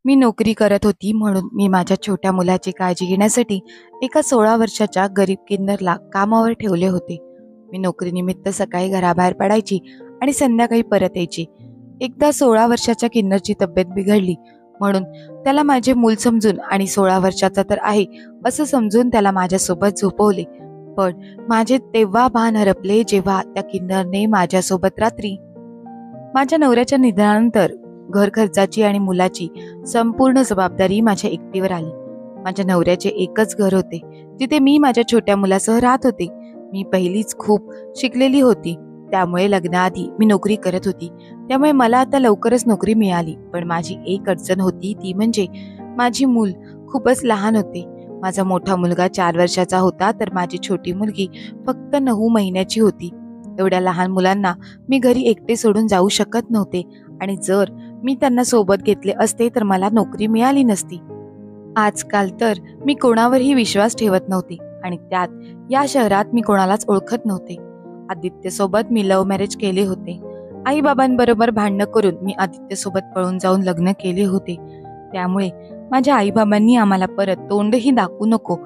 मी नोकरी करत होती म्हणून मी माझ्या छोट्या मुलाची काळजी घेण्यासाठी एका 16 वर्षाच्या गरीब किन्नरला कामावर ठेवले होते. मी नोकरीनिमित्त सकाळी घराबाहेर पडायची आणि संध्याकाळी परत यायची. एकदा 16 वर्षाच्या किन्नरची तब्येत बिघडली म्हणून त्याला माझे मूल समजून आणि 16 वर्षाचा तर आहे असं समजून त्याला माझ्यासोबत झोपवले. पण माझे तेव्हा भान हरपले जेव्हा त्या किन्नरने माझ्यासोबत रात्री माझ्या नवऱ्याच्या निधनानंतर घर खर्चाची आणि मुलाची संपूर्ण जबाबदारी माझ्या एकटीवर आली. माझ्या नवऱ्याचे एकच घर होते जिथे मी माझ्या छोट्या मुलासह राहत होते. मी पहिलीच खूप शिकलेली होती, त्यामुळे लग्नाआधी मी नोकरी करत होती, त्यामुळे मला आता लवकरच नोकरी मिळाली. पण माझी एक अडचण होती, ती म्हणजे माझी मूल खूपच लहान होते. माझा मोठा मुलगा 4 वर्षाचा होता तर माझी छोटी मुलगी फक्त 9 महिन्याची होती. एवढ्या लहान मुलांना मी घरी एकटे सोडून जाऊ शकत नव्हते आणि जर मी त्यांना सोबत घेतले असते तर मला नोकरी मिळाली नसती. आजकाल तर मी कोणावरही विश्वास ठेवत नव्हते आणि त्यात या शहरात मी कोणालाच ओळखत नव्हते. आदित्य सोबत मी लव्ह मॅरेज केले होते. आई बाबांबरोबर भांडणं करून मी आदित्य सोबत पळून जाऊन लग्न केले होते. त्यामुळे माझ्या आई बाबांनी आम्हाला परत तोंडही दाखवू नको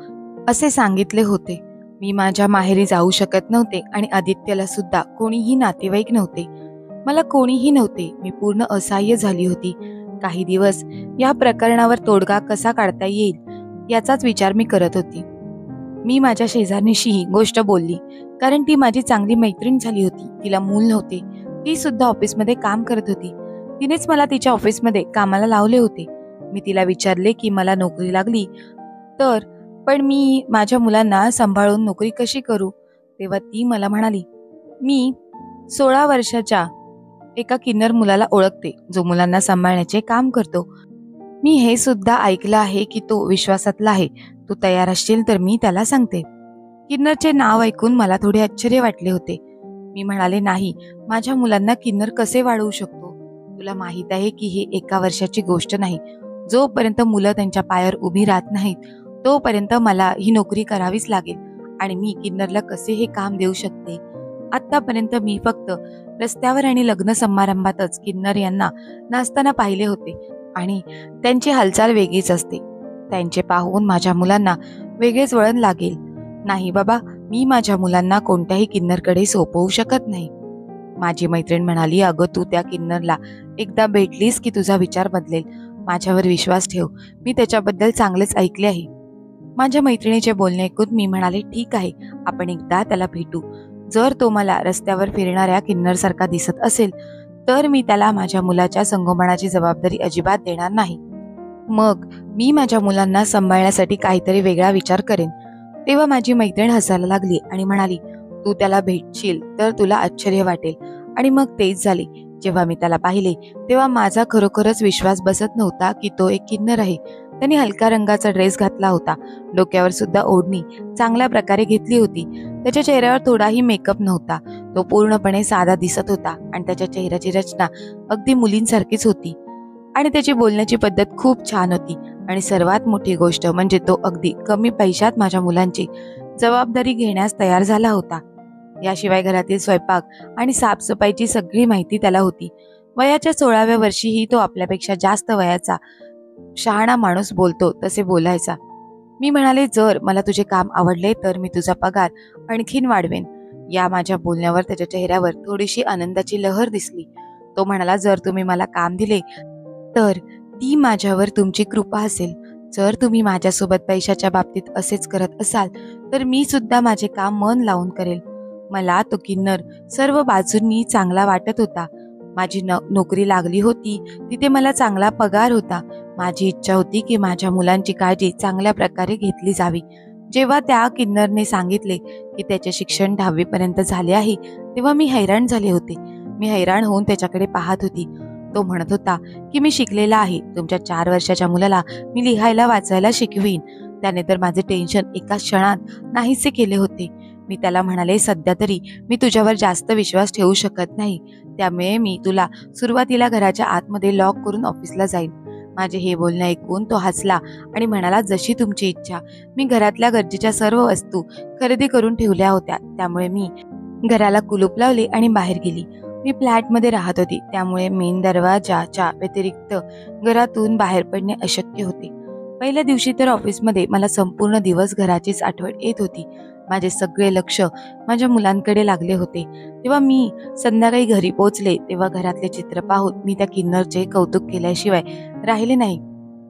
असे सांगितले होते. मी माझ्या माहेरी जाऊ शकत नव्हते आणि आदित्यला सुद्धा कोणीही नातेवाईक नव्हते. मला कोणीही नव्हते. मी पूर्ण असहाय्य झाली होती. काही दिवस या प्रकरणावर तोडगा कसा काढता येईल याचाच विचार मी करत होती. मी माझ्या शेजारणीशी ही गोष्ट बोलली, कारण ती माझी चांगली मैत्रीण झाली होती. तिला मूल नव्हते, ती सुद्धा ऑफिसमध्ये काम करत होती. तिनेच मला तिच्या ऑफिसमध्ये कामाला लावले होते. मी तिला विचारले की मला नोकरी लागली तर पण मी माझ्या मुलांना सांभाळून नोकरी कशी करू. तेव्हा ती मला म्हणाली, मी 16 वर्षाच्या एका किन्नर मुलाला ओळखते जो मुलांना सांभाळण्याचे काम करतो. मी हे सुद्धा ऐकलं आहे की तो विश्वासातला आहे. तू तयार असशील तर मी त्याला सांगते. किन्नरचे नाव ऐकून मला थोडे आश्चर्य वाटले होते. मी म्हणाले, नाही, माझ्या मुलांना किन्नर कसे वाढवू शकतो. तुला माहित आहे की हे एका वर्षाची गोष्ट नाही. जोपर्यंत मुलं त्यांच्या पायावर उभी राहत नाहीत तोपर्यंत मला ही नोकरी करावीच लागेल आणि मी किन्नरला कसे हे काम देऊ शकते. आतापर्यंत मी फक्त रस्त्यावर आणि लग्न समारंभातच किन्नर यांना नाचताना पाहिले होते आणि त्यांची हालचाल वेगळीच असते. त्यांचे पाहून माझ्या मुलांना वेगळेच वळण लागेल. नाही बाबा, मी माझ्या मुलांना कोणत्याही किन्नरकडे सोपवू शकत नाही. माझी मैत्रीण म्हणाली, अगं तू त्या किन्नरला एकदा भेटलीस की तुझा विचार बदलेल. माझ्यावर विश्वास ठेव, मी त्याच्याबद्दल चांगलेच ऐकले आहे. माझ्या मैत्रिणीचे बोलणे ऐकून मी म्हणाले, ठीक आहे, आपण एकदा त्याला भेटू. जर तो मला रस्त्यावर फिरणाऱ्या किन्नरसारखा दिसत असेल तर मी त्याला माझ्या मुलाच्या संगोपनाची जबाबदारी अजिबात देणार नाही. मग मी माझ्या मुलांना सांभाळण्यासाठी काहीतरी वेगळा विचार करेन. तेव्हा माझी मैत्रीण हसायला लागली आणि म्हणाली, तू त्याला भेटशील तर तुला आश्चर्य वाटेल. आणि मग तेच झाले. जेव्हा मी त्याला पाहिले तेव्हा माझा खरोखरच विश्वास बसत नव्हता की तो एक किन्नर आहे. त्याने हलका रंगाचा ड्रेस घातला होता. डोक्यावर सुद्धा ओढणी चांगल्या प्रकारे घेतली होती. त्याच्या चेहऱ्यावर थोडाही मेकअप नव्हता. तो पूर्णपणे साधा दिसत होता आणि त्याच्या चेहऱ्याची रचना अगदी मुलींसारखीच होती आणि त्याची बोलण्याची पद्धत खूप छान होती. आणि सर्वात मोठी गोष्ट म्हणजे तो अगदी कमी पैशात माझ्या मुलांची जबाबदारी घेण्यास तयार झाला होता. याशिवाय घरातील स्वयंपाक आणि साफसफाईची सगळी माहिती त्याला होती. वयाच्या 16व्या वर्षीही तो आपल्यापेक्षा जास्त वयाचा शहाणा माणूस बोलतो तसे बोलायचा. मी म्हणाले, जर मला तुझे काम आवडले तर मी तुझा पगार आणखीन वाढवेन. या माझ्या बोलण्यावर त्याच्या चेहऱ्यावर थोडीशी आनंदाची लहर दिसली. तो म्हणाला, जर तुम्ही मला काम दिले तर ती माझ्यावर तुमची कृपा असेल. जर तुम्ही माझ्यासोबत पैशाच्या बाबतीत असेच करत असाल तर मी सुद्धा माझे काम मन लावून करेल. मला तो किन्नर सर्व बाजूंनी चांगला वाटत होता. माझी नोकरी लागली होती, तिथे मला चांगला पगार होता. माझी इच्छा होती की माझ्या मुलांची काळजी चांगल्या प्रकारे घेतली जावी. जेव्हा त्या किन्नरने सांगितले की त्याचे शिक्षण 10वी पर्यंत झाले आहे तेव्हा मी हैराण झाले होते. मी हैराण होऊन त्याच्याकडे पाहत होती. तो म्हणत होता की मी शिकलेला आहे. तुमच्या 4 वर्षाच्या मुलाला मी लिहायला वाचायला शिकवीन. त्याने तर माझे टेन्शन एका क्षणात नाहीसे केले होते. मी त्याला म्हणाले, सध्या तरी मी तुझ्यावर जास्त विश्वास ठेवू शकत नाही, त्यामुळे मी तुला सुरुवातीला घराच्या आतमध्ये लॉक करून ऑफिसला जाईन. माझे हे बोलणे ऐकून तो हसला आणि म्हणाला, जशी तुमची इच्छा. मी घरातल्या गरजेच्या सर्व वस्तू खरेदी करून ठेवल्या होत्या, त्यामुळे मी घराला कुलूप लावले आणि बाहेर गेली. मी फ्लॅटमध्ये राहत होती, त्यामुळे मेन दरवाजाच्या व्यतिरिक्त घरातून बाहेर पडणे अशक्य होते. पहिल्या दिवशी तर ऑफिसमध्ये मला संपूर्ण दिवस घराचीच आठवण येत होती. माझे सगळे लक्ष माझ्या मुलांकडे लागले होते. तेव्हा मी संध्याकाळी घरी पोहोचले तेव्हा घरातले चित्र पाहून मी त्या किन्नरचे कौतुक केल्याशिवाय राहिले नाही.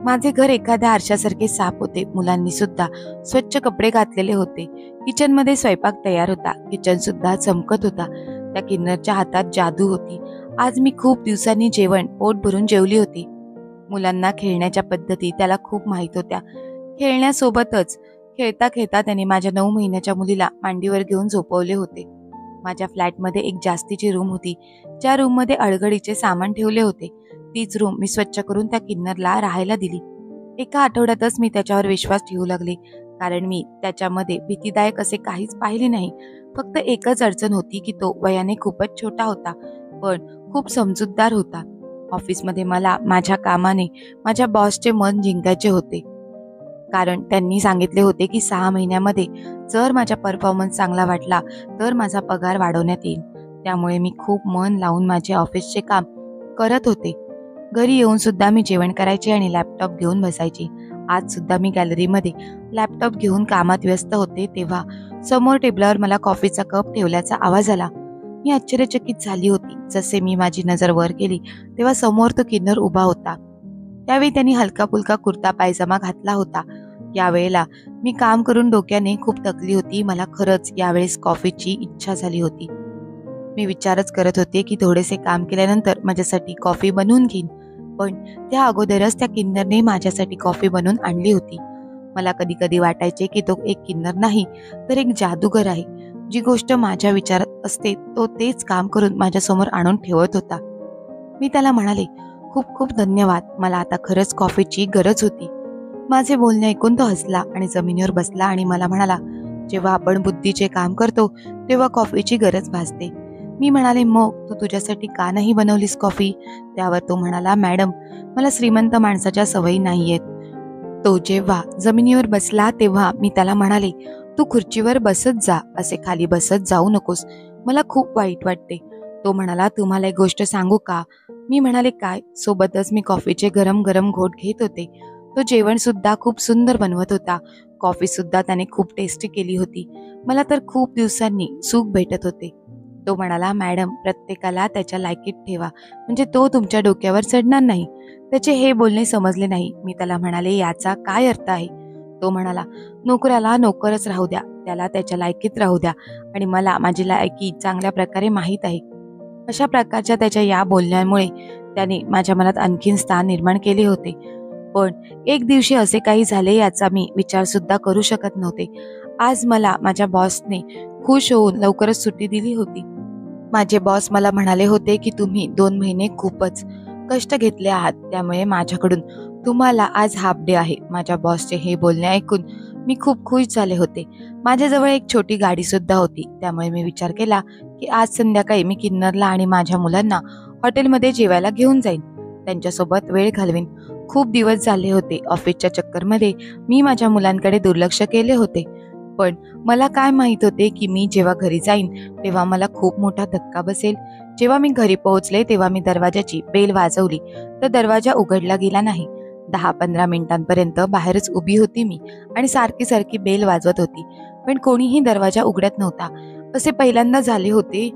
माझे घर एखाद्या आरशासारखे साफ होते. मुलांनी सुद्धा स्वच्छ कपडे घातलेले होते. किचनमध्ये स्वयंपाक तयार होता. किचन सुद्धा चमकत होता. त्या किन्नरच्या हातात जादू होती. आज मी खूप दिवसांनी जेवण पोट भरून जेवली होती. मुलांना खेळण्याच्या पद्धती त्याला खूप माहीत होत्या. खेळण्यासोबतच खेळता खेळता त्याने माझ्या 9 महिन्याच्या मुलीला मांडीवर घेऊन झोपवले होते. माझ्या फ्लॅटमध्ये एक जास्तीची रूम होती, ज्या रूममध्ये अडगडीचे सामान ठेवले होते. तीच रूम मी स्वच्छ करून त्या किन्नरला राहायला दिली. एका आठवड्यातच मी त्याच्यावर विश्वास ठेवू लागले, कारण मी त्याच्यामध्ये भीतीदायक असे काहीच पाहिले नाही. फक्त एकच अडचण होती की तो वयाने खूपच छोटा होता, पण खूप समजूतदार होता. ऑफिसमध्ये मला माझ्या कामाने माझ्या बॉसचे मन जिंकायचे होते, कारण त्यांनी सांगितले होते की 6 महिन्यामध्ये जर माझा परफॉर्मन्स चांगला वाटला तर माझा पगार वाढवण्यात येईल. त्यामुळे मी खूप मन लावून माझे ऑफिसचे काम करत होते. घरी येऊन सुद्धा मी जेवण करायचे आणि लॅपटॉप घेऊन बसायचे. आज सुद्धा मी गॅलरीमध्ये लॅपटॉप घेऊन कामात व्यस्त होते, तेव्हा समोर टेबलावर मला कॉफीचा कप ठेवल्याचा आवाज आला. मी आश्चर्यचकित झाली होती. जसे मी माझी नजर वर केली तेव्हा समोर तो किन्नर उभा होता. त्यावेळी त्यांनी हलका फुलका कुर्ता पायजमा घातला होता. यावेळेला मी काम करून डोक्याने खूप थकली होती. मला खरंच यावेळेस कॉफीची इच्छा झाली होती. मी विचारच करत होते की थोडेसे काम केल्यानंतर माझ्यासाठी कॉफी बनवून घेईन, पण त्या अगोदरच त्या किन्नरने माझ्यासाठी कॉफी बनवून आणली होती. मला कधी कधी वाटायचे की तो एक किन्नर नाही तर एक जादूगर आहे. जी गोष्ट माझ्या विचारात असते तो तेच काम करून माझ्यासमोर आणून ठेवत होता. मी त्याला म्हणाले, खूप खूप धन्यवाद, मला आता खरंच कॉफीची गरज होती. माझे बोलणे ऐकून तो हसला आणि जमिनीवर बसला आणि मला म्हणाला, जेव्हा आपण बुद्धीचे काम करतो तेव्हा कॉफीची गरज भासते. मी म्हणाले, मग तू तुझ्यासाठी का नाही बनवलीस कॉफी? त्यावर तो म्हणाला, मॅडम, मला श्रीमंत माणसाच्या सवयी नाहीयेत. तो जेव्हा जमिनीवर बसला तेव्हा मी त्याला म्हणाले, तू खुर्चीवर बसत जा, असे खाली बसत जाऊ नकोस, मला खूप वाईट वाटते. तो म्हणाला, तुम्हाला एक गोष्ट सांगू का? मी म्हणाले, काय? सोबतच मी कॉफीचे गरम गरम घोट घेत होते. तो जेवण सुद्धा खूप सुंदर बनवत होता. कॉफी सुद्धा त्याने खूप टेस्टी केली होती. मला तर खूप दिवसांनी सुख भेटत होते. तो म्हणाला, मॅडम, प्रत्येकाला त्याच्या लायकीत ठेवा, म्हणजे तो तुमच्या डोक्यावर चढणार नाही. त्याचे हे बोलणे समजले नाही. मी त्याला म्हणाले, याचा काय अर्थ आहे? तो म्हणाला, नोकराला नोकरच राहू द्या, त्याला त्याच्या लायकीत राहू द्या, आणि मला माझी लायकी चांगल्या प्रकारे माहीत आहे. अशा प्रकारच्या त्याच्या या बोलण्यामुळे त्याने माझ्या मनात आणखीन स्थान निर्माण केले होते. पण एक दिवशी असे काही झाले याचा मी विचार सुद्धा करू शकत नव्हते. आज मला माझ्या बॉसने खुश होऊन लवकरच सुट्टी दिली होती. माझे बॉस मला म्हणाले होते की तुम्ही 2 महिने खूपच कष्ट घेतले आहात, त्यामुळे माझ्याकडून तुम्हाला आज हाफ डे आहे. माझ्या बॉसचे हे बोलणे ऐकून मी खूप खुश झाले होते. माझ्याजवळ एक छोटी गाडी सुद्धा होती, त्यामुळे मी विचार केला की आज संध्याकाळी मी किन्नरला आणि माझ्या मुलांना हॉटेलमध्ये जेवायला घेऊन जाईन, त्यांच्यासोबत वेळ घालवीन. खूप दिवस झाले होते ऑफिसच्या चक्करमध्ये मी माझ्या मुलांकडे दुर्लक्ष केले होते. पण मला काय माहित होते की मी जेव्हा घरी जाईन तेव्हा मला खूप मोठा धक्का बसेल. जेव्हा मी घरी पोहोचले तेव्हा मी दरवाजाची बेल वाजवली तर दरवाजा उघडला गेला नाही. 10-15 मिनिटांपर्यंत बाहेरच उभी होती मी आणि सारखी सारखी बेल वाजवत होती, पण कोणीही दरवाजा उघडत नव्हता. असे पहिल्यांदा झाले होते,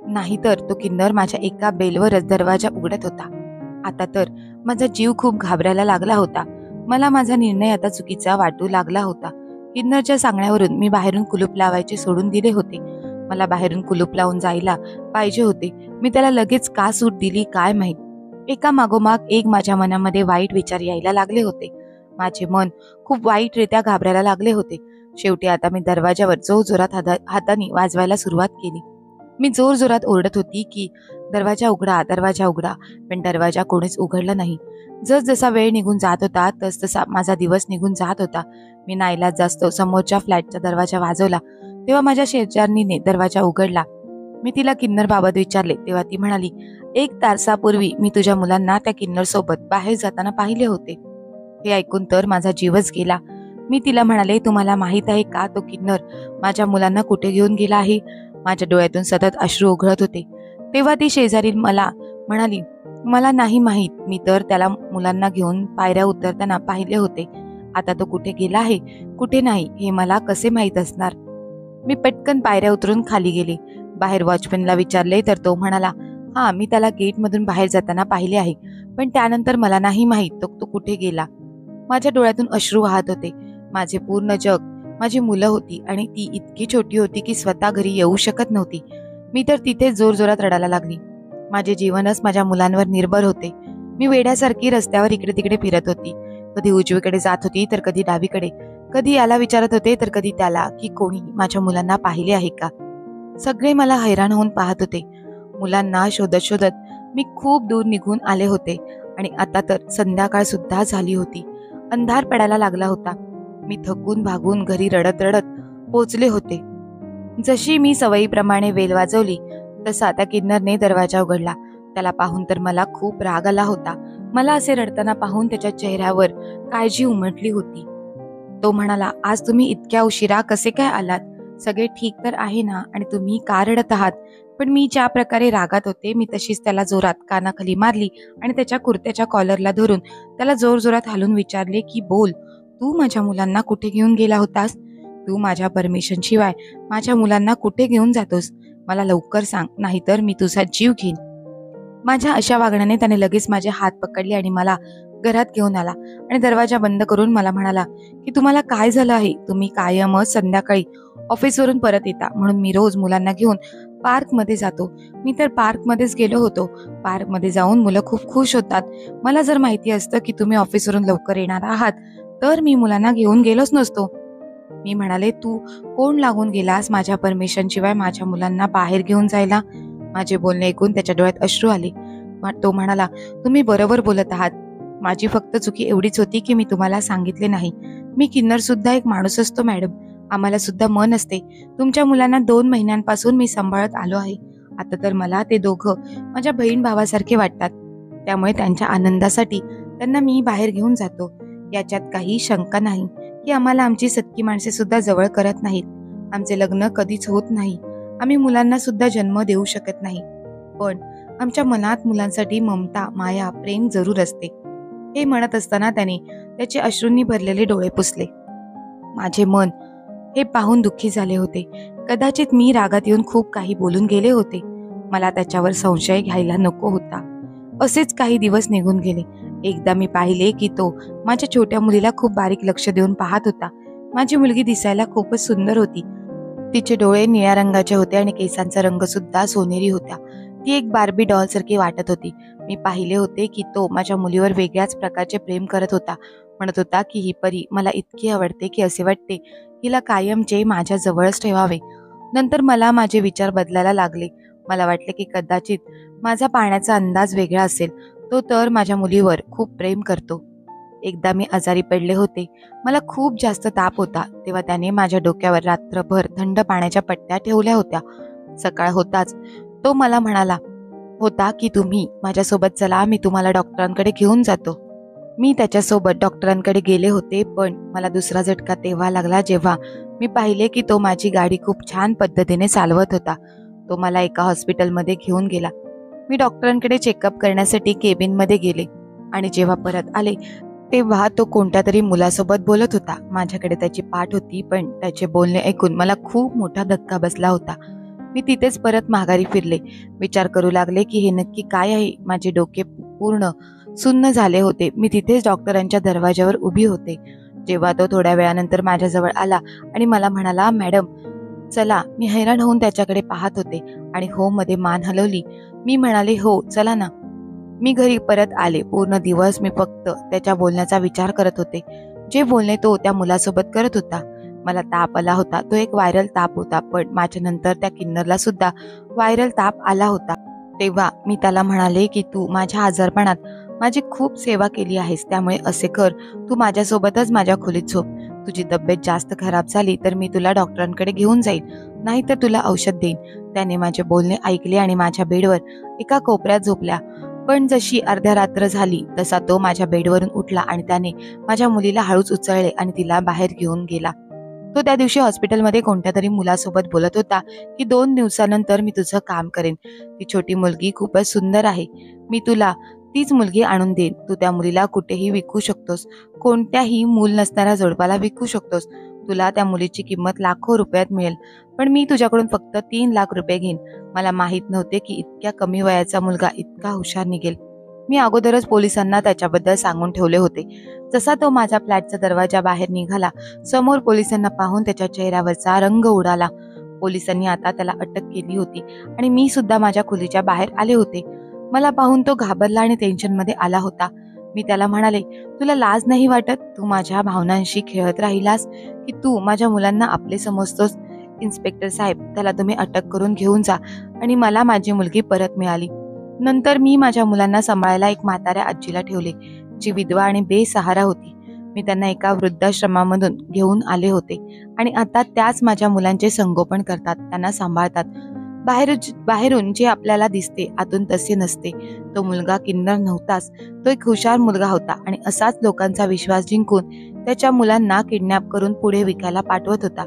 नाहीतर तो किन्नर माझ्या एका बेलवरच दरवाजा उघडत होता. आता तर माझा जीव खूप घाबरायला लागला होता. मला माझा निर्णय आता चुकीचा वाटू लागला होता. किन्नरच्या सांगण्यावरून मी बाहेरून कुलूप लावायचे सोडून दिले होते. मला बाहेरून कुलूप लावून जायला पाहिजे होते. मी त्याला लगेच का सूट दिली काय माहीत. एका मागोमाग एक माझ्या मनामध्ये वाईट विचार यायला लागले होते. माझे मन खूप वाईटरित्या घाबरायला लागले होते. शेवटी आता मी दरवाजावर जोरजोरात हाताने वाजवायला सुरुवात केली. मी जोरजोरात ओरडत होती की दरवाजा उघडा, दरवाजा उघडा, पण दरवाजा कोणीच उघडला नाही. जसा वेळ निघून जात होता तसा माझा दिवस निघून जात होता. मी नाईलाज जास्त समोरच्या फ्लॅटचा दरवाजा वाजवला तेव्हा माझ्या शेजारणीने दरवाजा उघडला. मी तिला किन्नर बाबत विचारले तेव्हा ती म्हणाली, 1 तासापूर्वी मी तुझ्या मुलांना त्या किन्नर सोबत बाहेर जाताना पाहिले होते. हे ऐकून तर माझा जीवच गेला. मी तिला म्हणाले, तुम्हाला माहित आहे का तो किन्नर माझ्या मुलांना कुठे घेऊन गेला आहे? माझ्या डोळ्यातून सतत अश्रू उघळत होते. तेव्हा ती शेजारी मला म्हणाली, मला नाही माहीत, मी तर त्याला मुलांना घेऊन पायऱ्या उतरताना पाहिले होते. आता तो कुठे गेला आहे कुठे नाही हे मला कसे माहीत असणार. मी पटकन पायऱ्या उतरून खाली गेले. बाहेर वॉचमॅनला विचारले तर तो म्हणाला, हा, मी त्याला गेटमधून बाहेर जाताना पाहिले आहे, पण त्यानंतर मला नाही माहीत तो कुठे गेला. माझ्या डोळ्यातून अश्रू वाहत होते. माझे पूर्ण जग माझी मुलं होती आणि ती इतकी छोटी होती की स्वतः घरी येऊ शकत नव्हती. मी तर तिथे जोरजोरात रडायला लागली. माझे जीवनच माझ्या मुलांवर निर्भर होते. मी वेड्यासारखी रस्त्यावर इकडे तिकडे फिरत होती. कधी उजवीकडे जात होती तर कधी डावीकडे, कधी याला विचारत होते तर कधी त्याला की कोणी माझ्या मुलांना पाहिले आहे का. सगळे मला हैराण होऊन पाहत होते. मुलांना शोधत शोधत मी खूप दूर निघून आले होते आणि आता तर संध्याकाळ सुद्धा झाली होती. अंधार पडायला लागला होता. मी थकून भागून घरी रडत रडत पोचले होते. जशी मी सवयीप्रमाणे वेल वाजवली तसा त्या किन्नरने दरवाजा उघडला. त्याला पाहून तर मला खूप राग आला होता. मला असे रडताना पाहून त्याच्या चेहऱ्यावर काळजी उमटली होती. तो म्हणाला, आज तुम्ही इतक्या उशिरा कसे काय आलात? सगळे ठीक तर आहे ना? आणि तुम्ही का रडत आहात? पण मी ज्या प्रकारे रागात होते मी तशीच त्याला जोरात कानाखाली मारली आणि त्याच्या कुर्त्याच्या कॉलरला धरून त्याला जोरजोरात हालून विचारले की बोल, तू माझ्या मुलांना कुठे घेऊन गेला होतास? तू माझ्या परमिशन शिवाय माझ्या मुलांना कुठे घेऊन जातोस? मला लवकर सांग, नाहीतर मी तुझा जीव घेईन. माझ्या अशा वागण्याने त्याने लगेच माझे हात पकडले आणि मला घरात घेऊन आला आणि दरवाजा बंद करून मला म्हणाला की तुम्हाला काय झालं आहे? तुम्ही कायमच संध्याकाळी ऑफिसवरून परत येता म्हणून मी रोज मुलांना घेऊन पार्कमध्ये जातो. मी तर पार्कमध्येच गेलो होतो. पार्कमध्ये जाऊन मुलं खूप खुश होतात. मला जर माहिती असतं की तुम्ही ऑफिसवरून लवकर येणार आहात तर मी मुलांना घेऊन गेलोच नसतो. मी म्हणाले, तू कोण लागून गेलास माझ्या परमिशन शिवाय माझ्या मुलांना बाहेर घेऊन जायला? माझे बोलणे ऐकून त्याच्या डोळ्यात अश्रू आले. तो म्हणाला, तुम्ही बरोबर बोलत आहात. माझी फक्त चुकी एवढीच होती की मी तुम्हाला सांगितले नाही. मी किन्नर सुद्धा एक माणूस असतो मॅडम. आम्हाला सुद्धा मन असते. तुमच्या मुलांना 2 महिन्यांपासून मी सांभाळत आलो आहे. आता तर मला ते दोघं माझ्या बहीण भावासारखे वाटतात. त्यामुळे त्यांच्या आनंदासाठी त्यांना मी बाहेर घेऊन जातो. याच्यात काही शंका नाही की आम्हाला आमची सख्खी माणसे सुद्धा जवळ करत नाहीत. आमचे लग्न कधीच होत नाही. आम्ही मुलांना सुद्धा जन्म देऊ शकत नाही. पण आमच्या मनात मुलांसाठी ममता, माया, प्रेम जरूर असते. हे म्हणत असताना त्याने त्याचे अश्रूंनी भरलेले डोळे पुसले. माझे मन हे पाहून दुःखी झाले होते. कदाचित मी रागात येऊन खूप काही बोलून गेले होते. मला त्याच्यावर संशय घ्यायला नको होता. असेच काही दिवस निघून गेले. एकदा मी पाहिले की तो माझ्या छोट्या मुलीला खूप बारीक लक्ष देऊन पाहत होता. माझी मुलगी दिसायला खूपच सुंदर होती. तिचे डोळे निळ्या रंगाचे होते आणि केसांचा रंग सुद्धा सोनेरी होता. ती एक बार्बी डॉल सारखी वाटत होती. मी पाहिले होते की तो माझ्या मुलीवर वेगळ्याच प्रकारचे प्रेम करत होता. म्हणत होता की ही परी मला इतकी आवडते की असे वाटते हिला कायमचे माझ्या जवळच ठेवावे. नंतर मला माझे विचार बदलायला लागले. मला वाटले की कदाचित माझा पाहण्याचा अंदाज वेगळा असेल. तो तर माझ्या मुलीवर खूप प्रेम करतो. एकदा मी आजारी पडले होते. मला खूप जास्त ताप होता. तेव्हा त्याने माझ्या डोक्यावर रात्रभर थंड पाण्याच्या पट्ट्या ठेवल्या होत्या. सकाळ होताच तो मला म्हणाला होता की तुम्ही माझ्यासोबत चला, मी तुम्हाला डॉक्टरांकडे घेऊन जातो. मी त्याच्यासोबत डॉक्टरांकडे गेले होते. पण मला दुसरा झटका तेव्हा लागला जेव्हा मी पाहिले की तो माझी गाडी खूप छान पद्धतीने चालवत होता. तो मला एका हॉस्पिटलमध्ये घेऊन गेला. मी डॉक्टरांकडे चेकअप करण्यासाठी केबिनमध्ये गेले आणि जेव्हा परत आले तेव्हा तो कोणत्या तरी मुलासोबत बोलत होता. माझ्याकडे त्याची पाठ होती, पण त्याचे बोलणे ऐकून मला खूप मोठा धक्का बसला होता. मी तिथेच परत माघारी फिरले. विचार करू लागले की हे नक्की काय आहे. माझे डोके पूर्ण सुन्न झाले होते. मी तिथेच डॉक्टरांच्या दरवाजावर उभी होते जेव्हा तो थोड्या वेळानंतर माझ्याजवळ आला आणि मला म्हणाला, मॅडम चला. मी हैराण होऊन त्याच्याकडे पाहत होते आणि हो मध्ये मान हलवली. मी म्हणाले, हो चला ना. मी घरी परत आले. पूर्ण दिवस मी फक्त त्याच्या बोलण्याचा विचार करत होते. जे बोलणे तो त्या मुलासोबत करत होता. मला ताप आला होता. तो एक व्हायरल ताप होता. पण माझ्या नंतर त्या किन्नरला सुद्धा व्हायरल ताप आला होता. तेव्हा मी त्याला म्हणाले की तू माझ्या आजारपणात माझी खूप सेवा केली आहेस, त्यामुळे असे कर, तू माझ्यासोबतच माझ्या खोलीत झोप. तुझी तब्येत जास्त खराब झाली तर मी तुला डॉक्टरांकडे घेऊन जाईल, नाहीतर तुला औषध देईन. त्याने माझे बोलणे ऐकले आणि माझ्या बेडवर एका कोपऱ्यात झोपल्या. पण जशी अर्ध्या रात्र झाली तसा तो माझ्या बेडवरून उठला आणि त्याने माझ्या मुलीला हळूच उचलले आणि तिला बाहेर घेऊन गेला. तो त्या दिवशी हॉस्पिटलमध्ये कोणत्या तरी मुलासोबत बोलत होता की 2 दिवसानंतर मी तुझं काम करेन. ती छोटी मुलगी खूपच सुंदर आहे. मी तुला तीच मुलगी आणून देईन. तू त्या मुलीला कुठेही विकू शकतोस. कोणत्याही मूल नसणाऱ्या जोडपाला विकू शकतोस. तुला त्या मुलीची किंमत लाखो रुपयात मिळेल. पण मी तुझ्याकडून फक्त 3 लाख रुपये घेईन. मला माहीत नव्हते की इतक्या कमी वयाचा मुलगा इतका हुशार निघेल. मी अगोदरच पोलिसांना त्याच्याबद्दल सांगून ठेवले होते. जसा तो माझ्या फ्लॅटचा दरवाजा बाहेर निघाला, समोर पोलिसांना पाहून त्याच्या चेहऱ्यावरचा रंग उडाला. पोलिसांनी आता त्याला अटक केली होती आणि मी सुद्धा माझ्या खोलीच्या बाहेर आले होते. मला पाहून तो घाबरला आणि टेन्शनमध्ये आला होता. मी त्याला म्हणाले, तुला लाज नाही वाटत? तू माझ्या भावनांशी खेळत राहिलास की तू माझ्या मुलांना आपले समजतोस? इन्स्पेक्टर साहेब, त्याला तुम्ही अटक करून घेऊन जा. आणि मला माझी मुलगी परत मिळाली. नंतर मी माझ्या मुलांना सांभाळायला एक म्हाताऱ्या आजीला ठेवले, जी विधवा आणि बेसहारा होती. मी त्यांना एका वृद्धाश्रमामधून घेऊन आले होते आणि आता त्याच माझ्या मुलांचे संगोपन करतात, त्यांना सांभाळतात. बाहेरून जे आपल्याला दिसते आतून तसे नसते. तो मुलगा किन्नर नव्हताच, तो एक हुशार मुलगा होता आणि असाच लोकांचा विश्वास जिंकून त्याच्या मुलांना किडनॅप करून पुढे विकायला पाठवत होता.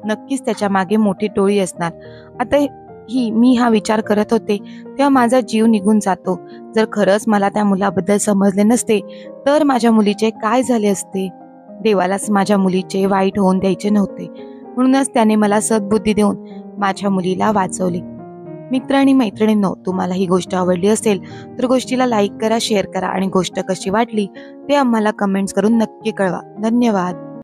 नक्कीच त्याच्या मागे मोठी टोळी असणार. आता मी हा विचार करत होते तेव्हा माझा जीव निघून जातो. जर खरंच मला त्या मुलाबद्दल समजले नसते तर माझ्या मुलीचे काय झाले असते? देवालाच माझ्या मुलीचे वाईट होऊन द्यायचे नव्हते. म्हणूनच त्याने मला सद्बुद्धी देऊन माझ्या मुलीला वाचवले. मित्र आणि मैत्रिणींनो, तुम्हाला ही गोष्ट आवडली असेल तर गोष्टीला लाईक करा, शेअर करा आणि गोष्ट कशी वाटली ते आम्हाला कमेंट्स करून नक्की कळवा. धन्यवाद.